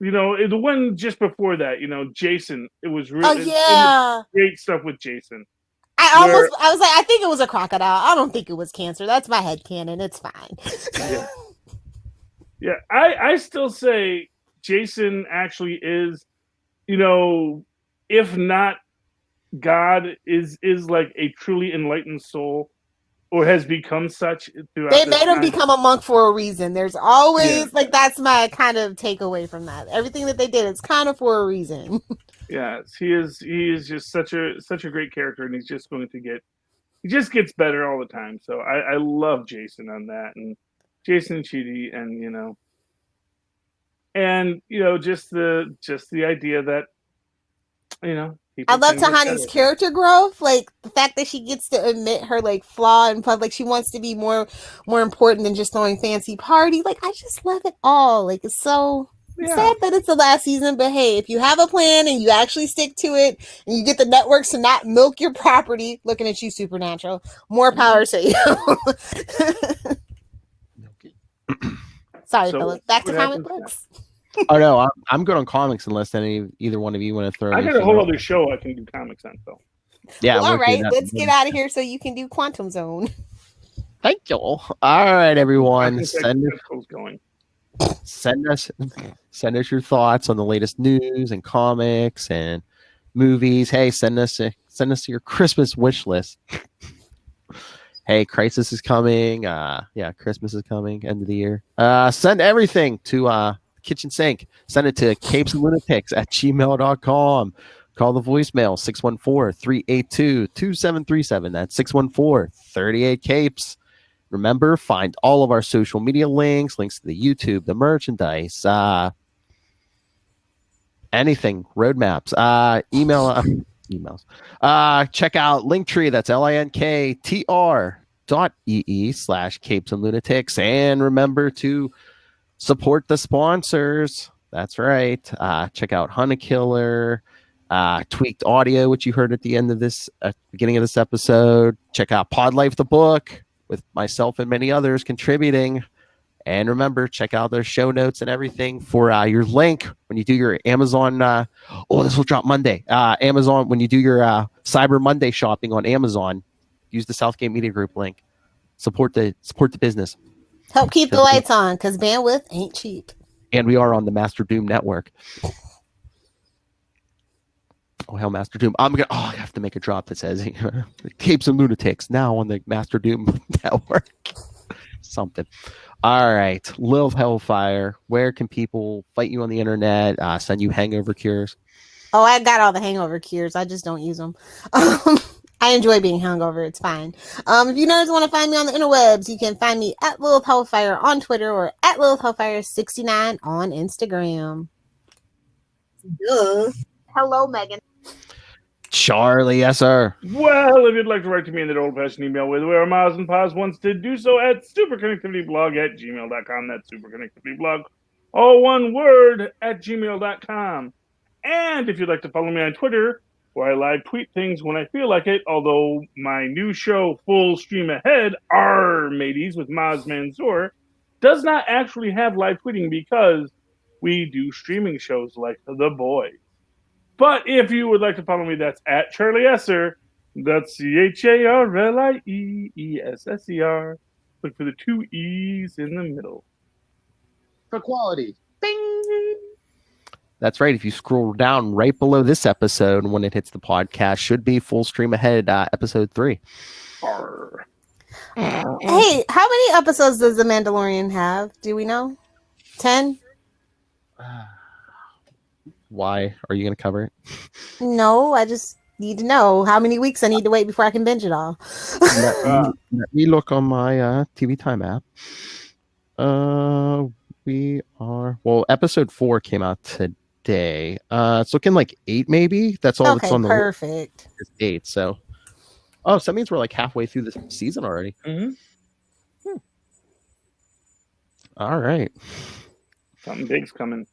you know, the one just before that, you know, Jason, it was really it was great stuff with Jason. I was like, I think it was a crocodile. I don't think it was cancer. That's my headcanon. It's fine. Yeah. I still say Jason actually is, you know, if not God, is like a truly enlightened soul, or has become such throughout. They made him become a monk for a reason. There's always like, that's my kind of takeaway from that. Everything that they did is kind of for a reason. Yes, he is just such a great character, and he just gets better all the time. So I love Jason on that, and Jason and Cheaty, and just the idea that, you know, I love Tahani's character growth, like the fact that she gets to admit her like flaw in public. She wants to be more important than just throwing fancy party. Like, I just love it all. Like, it's so sad that it's the last season, but hey, if you have a plan and you actually stick to it, and you get the networks to not milk your property, looking at you, Supernatural, more power to you. Sorry, Philip. Back to comic books. Oh no, I'm good on comics unless either one of you want to throw. I got a whole other show I can do comics on, though. Yeah. Well, all right, let's get out of here so you can do Quantum Zone. Thank you. All right, everyone. Send us your thoughts on the latest news and comics and movies. Hey, send us your Christmas wish list. Hey, Crisis is coming. Christmas is coming. End of the year. Send everything to kitchen sink. Send it to capesandlunatics@gmail.com. Call the voicemail 614-382-2737. That's 614-38-capes. Remember, find all of our social media links to the YouTube, the merchandise, anything, roadmaps, emails. Check out Linktree. That's linktr.ee/capesandlunatics. And remember to support the sponsors. That's right. Check out Hunter Killer, Tweaked Audio, which you heard at the end of this, beginning of this episode. Check out Pod Life the book with myself and many others contributing. And remember, check out their show notes and everything for your link when you do your Amazon. This will drop Monday. Amazon, when you do your Cyber Monday shopping on Amazon, use the Southgate Media Group link. Support the business. Help keep the lights on, because bandwidth ain't cheap. And we are on the Master Doom Network. Oh, hell, Master Doom. I have to make a drop that says Capes and Lunatics now on the Master Doom Network. Something. All right. Lil Hellfire, where can people fight you on the internet, send you hangover cures? Oh, I got all the hangover cures. I just don't use them. I enjoy being hungover. It's fine. If you guys want to find me on the interwebs, you can find me at Lilith Hellfire on Twitter or at Lilith Hellfire69 on Instagram. Duh. Hello, Megan. Charlie, yes, sir. Well, if you'd like to write to me in that old-fashioned email with where Miles and Paz wants to do so at superconnectivityblog@gmail.com. That's superconnectivityblog, all one word, at gmail.com. And if you'd like to follow me on Twitter, where I live tweet things when I feel like it, although my new show, Full Stream Ahead, our mateys with Maz Mansour, does not actually have live tweeting because we do streaming shows like The Boys. But if you would like to follow me, that's at Charlie Esser. That's CharlieEsser. Look for the 2 E's in the middle. For quality. Bing! That's right. If you scroll down right below this episode, when it hits the podcast, should be Full Stream Ahead, episode 3. Arr. Hey, how many episodes does The Mandalorian have? Do we know? 10? Why are you going to cover it? No, I just need to know how many weeks I need to wait before I can binge it all. Let me look on my TV Time app. Episode 4 came out today. It's looking like 8, maybe. That's all that's on the perfect. list. It's 8. So that means we're like halfway through the season already. Mm-hmm. All right. Something big's coming.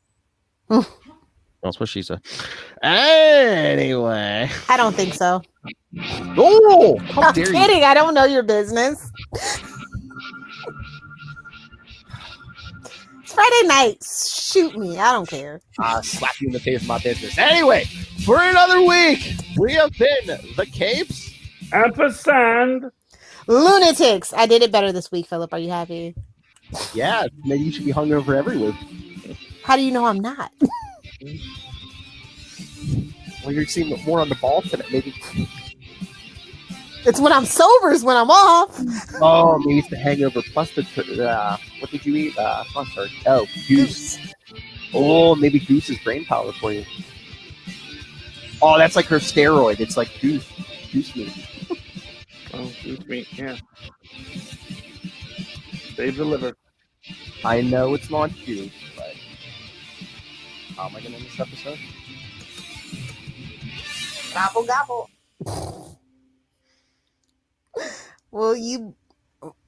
That's what she said. Anyway. I don't think so. Oh, how dare you. I'm kidding. I don't know your business. It's Friday night. Shoot me. I don't care. Slap you in the face of my business. Anyway, for another week, we have been the Capes. Ampersand. Lunatics. I did it better this week, Philip. Are you happy? Yeah, maybe you should be hungover every week. How do you know I'm not? Well, you seem more on the ball today, maybe. It's when I'm sober is when I'm off. Oh, maybe it's the hangover plus the what did you eat? I'm sorry. Oh, goose. Oh, maybe goose is brain power for you. Oh, that's like her steroid. It's like goose meat. Oh, goose meat, yeah. Save the liver. I know it's not goose, but how am I going to end this episode? Gobble, gobble. Will you